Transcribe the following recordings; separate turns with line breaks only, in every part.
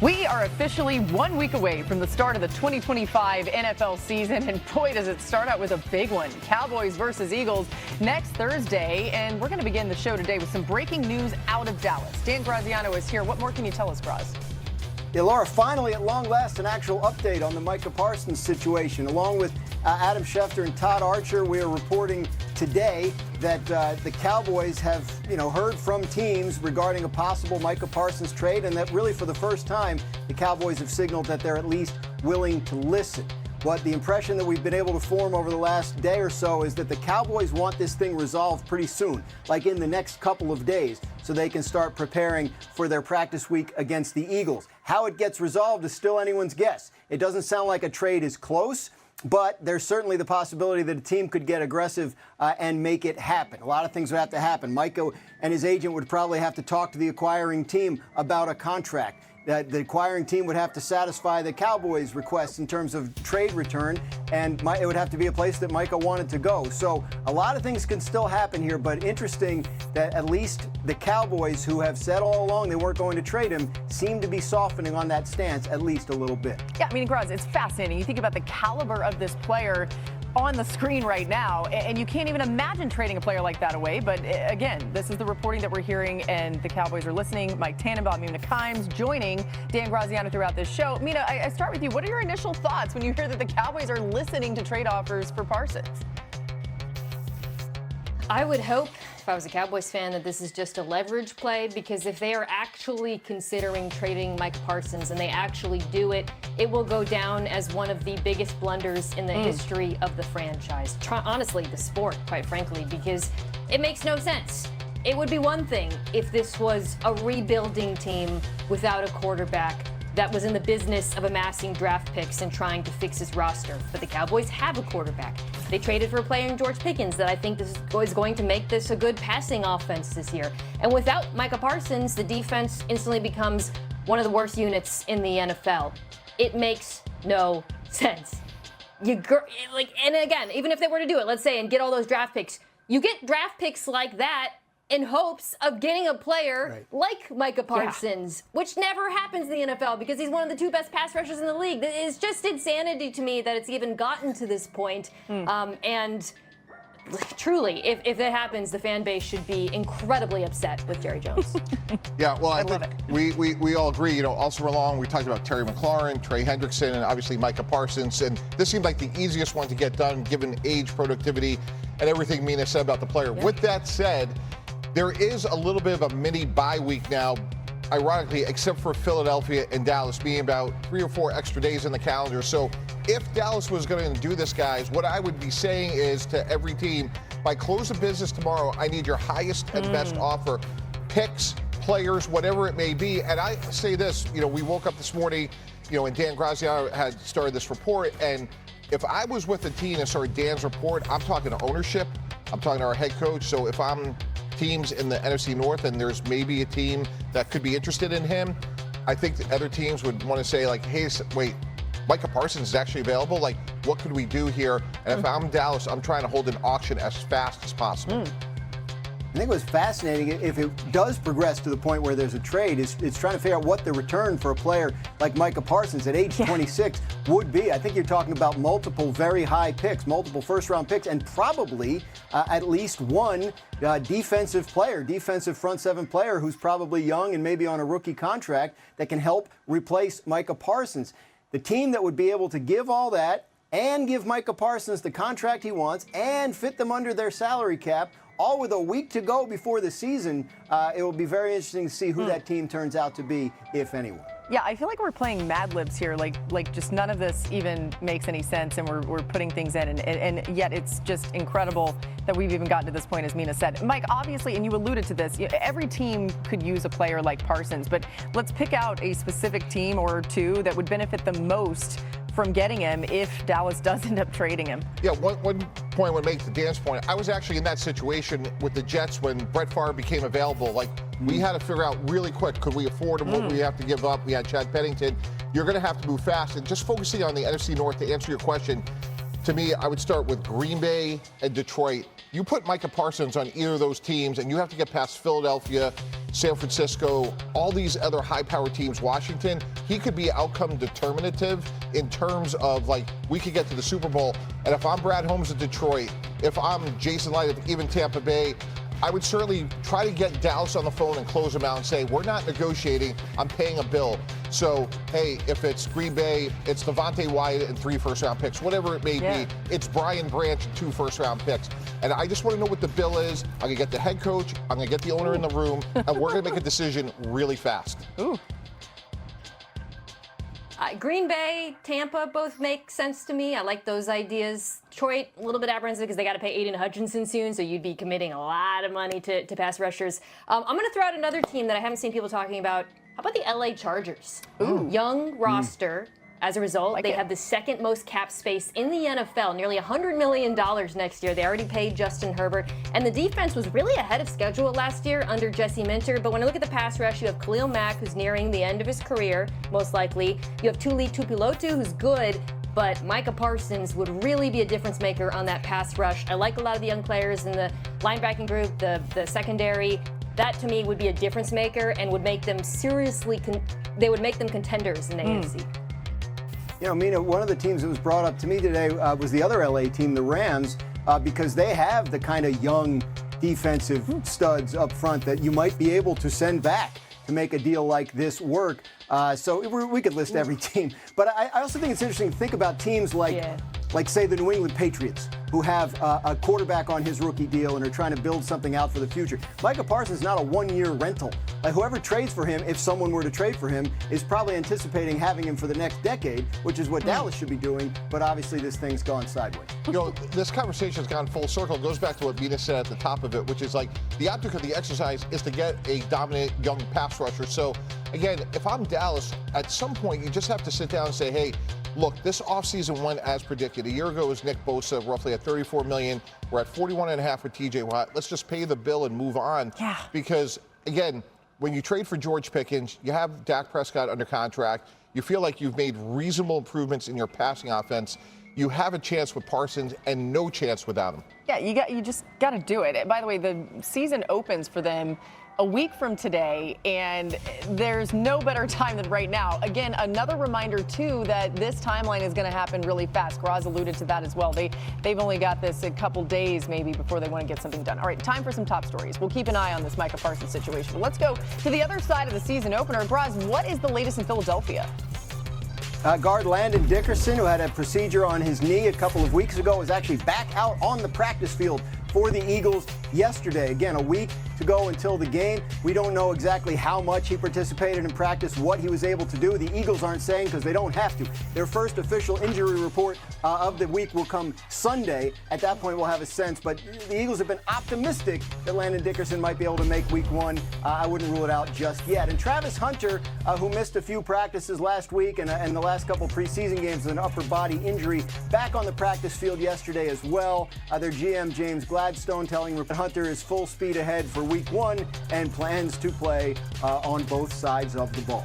We are officially 1 week away from the start of the 2025 NFL season, and boy, does it start out with a big one. Cowboys versus Eagles next Thursday, and we're going to begin the show today with some breaking news out of Dallas. Dan Graziano is here. What more can you tell us, Graz?
Yeah, Laura, finally, at long last, an actual update on the Micah Parsons situation. Along with Adam Schefter and Todd Archer, we are reporting today that the Cowboys have, heard from teams regarding a possible Micah Parsons trade, and that really for the first time, the Cowboys have signaled that they're at least willing to listen. But the impression that we've been able to form over the last day or so is that the Cowboys want this thing resolved pretty soon, like in the next couple of days, so they can start preparing for their practice week against the Eagles. How it gets resolved is still anyone's guess. It doesn't sound like a trade is close, but there's certainly the possibility that a team could get aggressive and make it happen. A lot of things would have to happen. Micah and his agent would probably have to talk to the acquiring team about a contract. The acquiring team would have to satisfy the Cowboys' requests in terms of trade return, and it would have to be a place that Micah wanted to go. So a lot of things can still happen here, but interesting that at least the Cowboys, who have said all along they weren't going to trade him, seem to be softening on that stance at least a little bit.
Yeah, I mean, Graz, it's fascinating. You think about the caliber of this player on the screen right now, and you can't even imagine trading a player like that away. But again, this is the reporting that we're hearing, and the Cowboys are listening. Mike Tannenbaum, Mina Kimes joining Dan Graziano throughout this show. Mina, I start with you. What are your initial thoughts when you hear that the Cowboys are listening to trade offers for Parsons?
I would hope, if I was a Cowboys fan, that this is just a leverage play, because if they are actually considering trading Micah Parsons and they actually do it, it will go down as one of the biggest blunders in the history of the franchise. Honestly, the sport, quite frankly, because it makes no sense. It would be one thing if this was a rebuilding team without a quarterback that was in the business of amassing draft picks and trying to fix his roster. But the Cowboys have a quarterback. They traded for a player in George Pickens that I think is going to make this a good passing offense this year. And without Micah Parsons, the defense instantly becomes one of the worst units in the NFL. It makes no sense. And again, even if they were to do it, let's say, and get all those draft picks, you get draft picks like that in hopes of getting a player like Micah Parsons, which never happens in the NFL because he's one of the two best pass rushers in the league. It's just insanity to me that it's even gotten to this point. And truly, if that happens, the fan base should be incredibly upset with Jerry Jones.
Yeah, well, I think we all agree. Also along, we talked about Terry McLaurin, Trey Hendrickson, and obviously Micah Parsons. And this seemed like the easiest one to get done given age, productivity, and everything Mina said about the player. Yeah. With that said, there is a little bit of a mini bye week now, ironically, except for Philadelphia and Dallas being about 3 or 4 extra days in the calendar. So if Dallas was going to do this, guys, what I would be saying is to every team, by close of business tomorrow, I need your highest and best offer. Picks, players, whatever it may be. And I say this, we woke up this morning, and Dan Graziano had started this report. And if I was with the team and started Dan's report, I'm talking to ownership. I'm talking to our head coach. So if I'm teams in the NFC North and there's maybe a team that could be interested in him, I think the other teams would want to say, like, hey, wait, Micah Parsons is actually available. Like, what could we do here? And if I'm Dallas, I'm trying to hold an auction as fast as possible.
I think what's fascinating, if it does progress to the point where there's a trade, is trying to figure out what the return for a player like Micah Parsons at age 26 would be. I think you're talking about multiple very high picks, multiple first-round picks, and probably at least one defensive front seven player who's probably young and maybe on a rookie contract that can help replace Micah Parsons. The team that would be able to give all that and give Micah Parsons the contract he wants and fit them under their salary cap, all with a week to go before the season, it will be very interesting to see who that team turns out to be, if anyone.
Yeah, I feel like we're playing Mad Libs here, like just none of this even makes any sense, and we're putting things in, and yet it's just incredible that we've even gotten to this point, as Mina said. Mike, obviously, and you alluded to this, every team could use a player like Parsons, but let's pick out a specific team or two that would benefit the most from getting him if Dallas does end up trading him.
Yeah, one point I would make to Dan's point. I was actually in that situation with the Jets when Brett Favre became available. Like, we had to figure out really quick, could we afford him? What would we have to give up? We had Chad Pennington. You're going to have to move fast. And just focusing on the NFC North to answer your question, to me, I would start with Green Bay and Detroit. You put Micah Parsons on either of those teams, and you have to get past Philadelphia, San Francisco, all these other high-powered teams, Washington, he could be outcome determinative in terms of, like, we could get to the Super Bowl. And if I'm Brad Holmes of Detroit, if I'm Jason Light of even Tampa Bay, I would certainly try to get Dallas on the phone and close them out and say, we're not negotiating, I'm paying a bill. So, hey, if it's Green Bay, it's Devontae Wyatt and 3 first-round picks, whatever it may be. It's Brian Branch and 2 first-round picks. And I just want to know what the bill is. I'm going to get the head coach, I'm going to get the owner in the room, and we're going to make a decision really fast.
Ooh.
Green Bay, Tampa both make sense to me. I like those ideas. Detroit, a little bit apprehensive because they got to pay Aiden Hutchinson soon, so you'd be committing a lot of money to pass rushers. I'm going to throw out another team that I haven't seen people talking about. How about the LA Chargers?
Ooh.
Young roster. As a result, they have the second most cap space in the NFL, nearly $100 million next year. They already paid Justin Herbert. And the defense was really ahead of schedule last year under Jesse Minter. But when I look at the pass rush, you have Khalil Mack, who's nearing the end of his career, most likely. You have Tuli Tuipulotu, who's good. But Micah Parsons would really be a difference maker on that pass rush. I like a lot of the young players in the linebacking group, the secondary. That, to me, would be a difference maker and would make them they would make them contenders in the AFC.
You know, Mina, one of the teams that was brought up to me today was the other LA team, the Rams, because they have the kind of young defensive studs up front that you might be able to send back to make a deal like this work. So we could list every team. But I also think it's interesting to think about teams like say, the New England Patriots, who have a quarterback on his rookie deal and are trying to build something out for the future. Micah Parsons is not a one-year rental. Like, whoever trades for him, if someone were to trade for him, is probably anticipating having him for the next decade, which is what Dallas should be doing. But obviously, this thing's gone sideways.
You know, this conversation's gone full circle. It goes back to what Mina said at the top of it, which is like the object of the exercise is to get a dominant young pass rusher. So, again, if I'm Dallas, at some point, you just have to sit down and say, hey, look, this offseason went as predicted. A year ago, it was Nick Bosa, roughly at $34 million. We're at $41.5 with TJ Watt. Let's just pay the bill and move on.
Yeah.
Because, again, when you trade for George Pickens, you have Dak Prescott under contract. You feel like you've made reasonable improvements in your passing offense. You have a chance with Parsons and no chance without him.
Yeah, you just got to do it. By the way, the season opens for them a week from today, and there's no better time than right now. Again, another reminder, too, that this timeline is going to happen really fast. Graz alluded to that as well. They've only got this a couple days, maybe, before they want to get something done. All right, time for some top stories. We'll keep an eye on this Micah Parsons situation. Let's go to the other side of the season opener. Graz, what is the latest in Philadelphia?
Guard Landon Dickerson, who had a procedure on his knee a couple of weeks ago, is actually back out on the practice field for the Eagles yesterday. Again, a week to go until the game. We don't know exactly how much he participated in practice, what he was able to do. The Eagles aren't saying because they don't have to. Their first official injury report of the week will come Sunday. At that point, we'll have a sense. But the Eagles have been optimistic that Landon Dickerson might be able to make week one. I wouldn't rule it out just yet. And Travis Hunter, who missed a few practices last week and the last couple preseason games with an upper body injury, back on the practice field yesterday as well. Their GM, James Gladstone, telling Hunter is full speed ahead for week one and plans to play on both sides of the ball.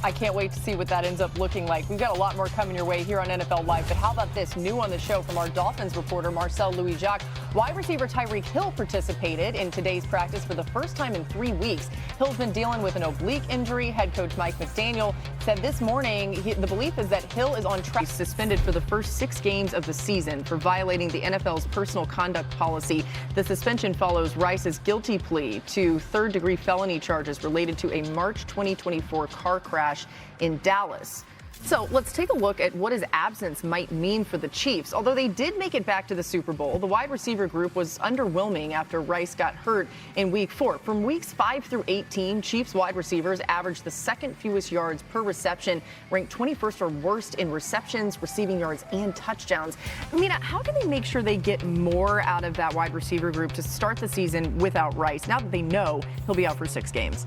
I can't wait to see what that ends up looking like. We've got a lot more coming your way here on NFL Live, but how about this? New on the show from our Dolphins reporter, Marcel Louis-Jacques. Wide receiver Tyreek Hill participated in today's practice for the first time in 3 weeks. Hill's been dealing with an oblique injury. Head coach Mike McDaniel said this morning the belief is that Hill is on track. He's suspended for the first 6 games of the season for violating the NFL's personal conduct policy. The suspension follows Rice's guilty plea to third-degree felony charges related to a March 2024 car crash in Dallas. So let's take a look at what his absence might mean for the Chiefs. Although they did make it back to the Super Bowl, the wide receiver group was underwhelming after Rice got hurt in Week 4. From Weeks 5 through 18, Chiefs wide receivers averaged the second fewest yards per reception, ranked 21st or worst in receptions, receiving yards, and touchdowns. Mina, how can they make sure they get more out of that wide receiver group to start the season without Rice, now that they know he'll be out for 6 games?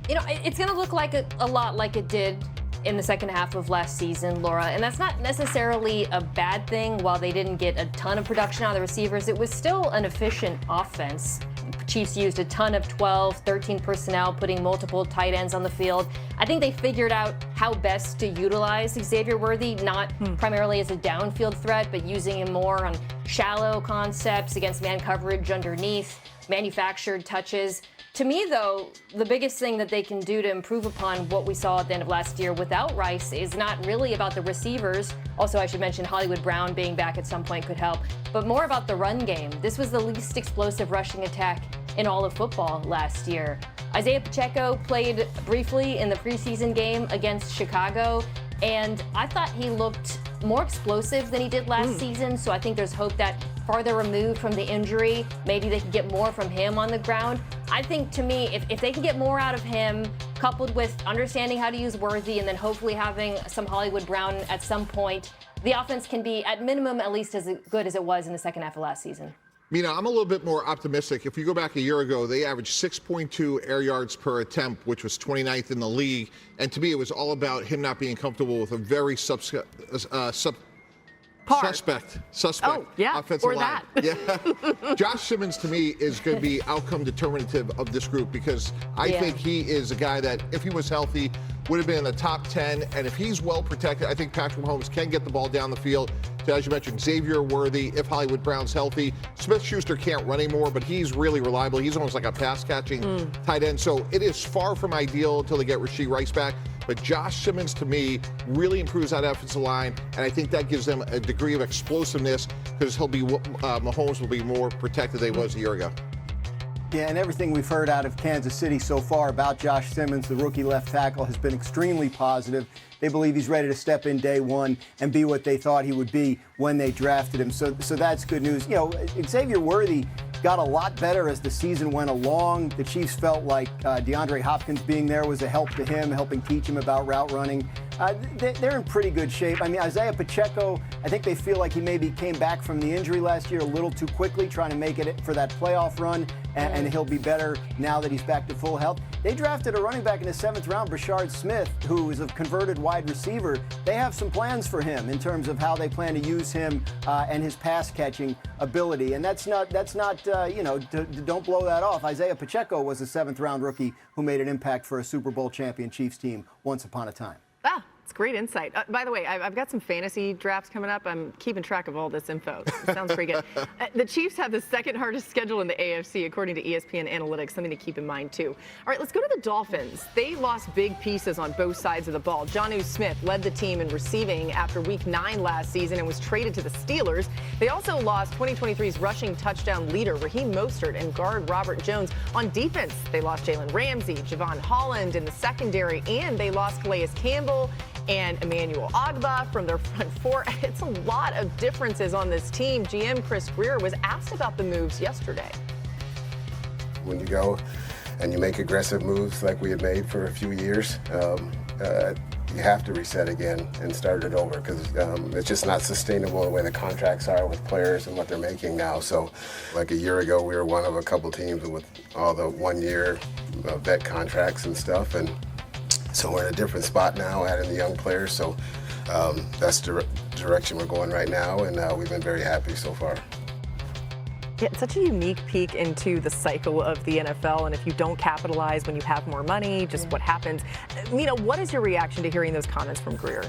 You know, it's going to look like a lot like it did in the second half of last season, Laura, and that's not necessarily a bad thing. While they didn't get a ton of production out of the receivers, it was still an efficient offense. Chiefs used a ton of 12, 13 personnel, putting multiple tight ends on the field. I think they figured out how best to utilize Xavier Worthy, not primarily as a downfield threat, but using him more on shallow concepts against man coverage underneath, manufactured touches. To me, though, the biggest thing that they can do to improve upon what we saw at the end of last year without Rice is not really about the receivers. Also, I should mention Hollywood Brown being back at some point could help, but more about the run game. This was the least explosive rushing attack in all of football last year. Isaiah Pacheco played briefly in the preseason game against Chicago, and I thought he looked more explosive than he did last season, so I think there's hope that farther removed from the injury, maybe they can get more from him on the ground. I think, to me, if they can get more out of him, coupled with understanding how to use Worthy and then hopefully having some Hollywood Brown at some point, the offense can be, at minimum, at least as good as it was in the second half of last season.
Mina, I'm a little bit more optimistic. If you go back a year ago, they averaged 6.2 air yards per attempt, which was 29th in the league. And to me, it was all about him not being comfortable with a very suspect
Oh, yeah,
offensive
or
line.
that.
Yeah. Josh Simmons, to me, is going to be outcome determinative of this group because I think he is a guy that, if he was healthy, would have been in the top 10. And if he's well protected, I think Patrick Mahomes can get the ball down the field. So as you mentioned, Xavier Worthy, if Hollywood Brown's healthy. Smith-Schuster can't run anymore, but he's really reliable. He's almost like a pass-catching tight end. So it is far from ideal until they get Rashee Rice back. But Josh Simmons, to me, really improves that offensive line, and I think that gives them a degree of explosiveness because Mahomes will be more protected than he was a year ago.
Yeah, and everything we've heard out of Kansas City so far about Josh Simmons, the rookie left tackle, has been extremely positive. They believe he's ready to step in day one and be what they thought he would be when they drafted him. So that's good news. You know, Xavier Worthy got a lot better as the season went along. The Chiefs felt like DeAndre Hopkins being there was a help to him, helping teach him about route running. They're in pretty good shape. I mean, Isaiah Pacheco, I think they feel like he maybe came back from the injury last year a little too quickly, trying to make it for that playoff run, and he'll be better now that he's back to full health. They drafted a running back in the 7th round, Brashard Smith, who is a converted wide receiver. They have some plans for him in terms of how they plan to use him and his pass-catching ability. And that's not don't blow that off. Isaiah Pacheco was a 7th round rookie who made an impact for a Super Bowl champion Chiefs team once upon a time.
Ah, it's great insight. By the way, I've got some fantasy drafts coming up. I'm keeping track of all this info. It sounds pretty good. The Chiefs have the second hardest schedule in the AFC, according to ESPN Analytics. Something to keep in mind, too. All right, let's go to the Dolphins. They lost big pieces on both sides of the ball. Jonnu Smith led the team in receiving after Week 9 last season and was traded to the Steelers. They also lost 2023's rushing touchdown leader, Raheem Mostert, and guard Robert Jones. On defense, they lost Jalen Ramsey, Javon Holland in the secondary, and they lost Calais Campbell and Emmanuel Ogbah from their front four. It's a lot of differences on this team. GM Chris Greer was asked about the moves yesterday.
When you go and you make aggressive moves like we had made for a few years, you have to reset again and start it over because it's just not sustainable the way the contracts are with players and what they're making now. So like a year ago, we were one of a couple teams with all the 1-year vet contracts and stuff. And so we're in a different spot now, adding the young players. So that's the direction we're going right now, and we've been very happy so far.
Yeah, it's such a unique peek into the cycle of the NFL, and if you don't capitalize when you have more money, just what happens. Mina, what is your reaction to hearing those comments from Greer?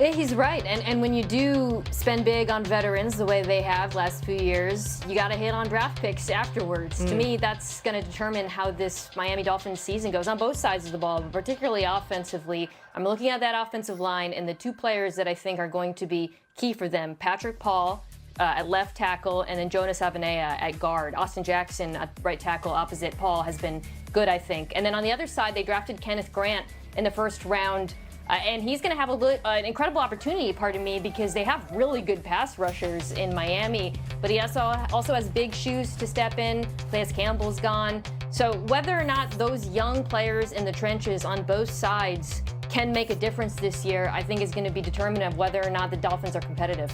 Yeah, he's right. And when you do spend big on veterans the way they have last few years, you got to hit on draft picks afterwards. To me, that's going to determine how this Miami Dolphins season goes on both sides of the ball, but particularly offensively. I'm looking at that offensive line and the two players that I think are going to be key for them, Patrick Paul at left tackle, and then Jonas Avenea at guard. Austin Jackson at right tackle opposite Paul has been good, I think. And then on the other side, they drafted Kenneth Grant in the first round. And he's going to have an incredible opportunity, pardon me, because they have really good pass rushers in Miami. But he also has big shoes to step in. Calais Campbell's gone. So whether or not those young players in the trenches on both sides can make a difference this year, I think is going to be determinant of whether or not the Dolphins are competitive.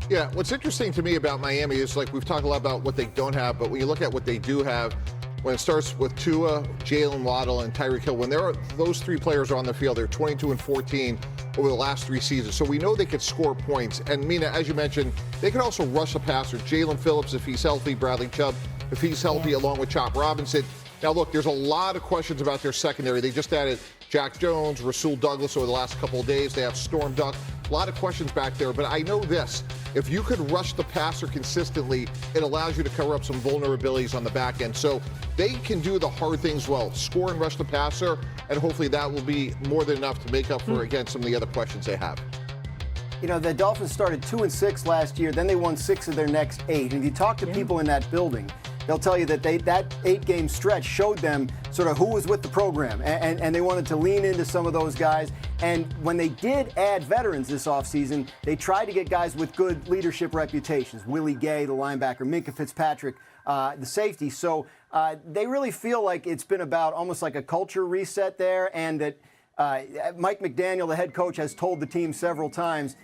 Yeah, what's interesting to me about Miami is, like, we've talked a lot about what they don't have, but when you look at what they do have, when it starts with Tua, Jalen Waddle, and Tyreek Hill, when those three players are on the field, they're 22-14 over the last 3 seasons. So we know they could score points. And Mina, as you mentioned, they can also rush a passer. Jalen Phillips, if he's healthy, Bradley Chubb, if he's healthy, along with Chop Robinson. Now, look, there's a lot of questions about their secondary. They just added Jack Jones, Rasul Douglas over the last couple of days. They have Storm Duck. A lot of questions back there. But I know this. if you could rush the passer consistently, it allows you to cover up some vulnerabilities on the back end. So they can do the hard things well, score and rush the passer, and hopefully that will be more than enough to make up for, again, some of the other questions they have.
You know, the Dolphins started 2-6 last year, then they won 6 of their next 8. And if you talk to people in that building, they'll tell you that that 8-game stretch showed them sort of who was with the program, and they wanted to lean into some of those guys. And when they did add veterans this offseason, they tried to get guys with good leadership reputations. Willie Gay, the linebacker, Micah Fitzpatrick, the safety. So they really feel like it's been about almost like a culture reset there, and that Mike McDaniel, the head coach, has told the team several times,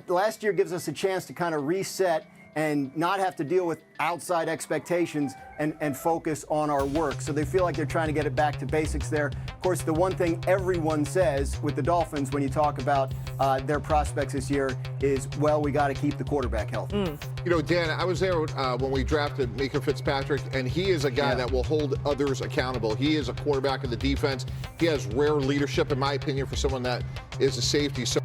last year gives us a chance to kind of reset and not have to deal with outside expectations and focus on our work. So they feel like they're trying to get it back to basics there. Of course, the one thing everyone says with the Dolphins when you talk about their prospects this year is, well, we got to keep the quarterback healthy.
You know, Dan, I was there when we drafted Micah Fitzpatrick, and he is a guy that will hold others accountable. He is a quarterback of the defense. He has rare leadership, in my opinion, for someone that is a safety. So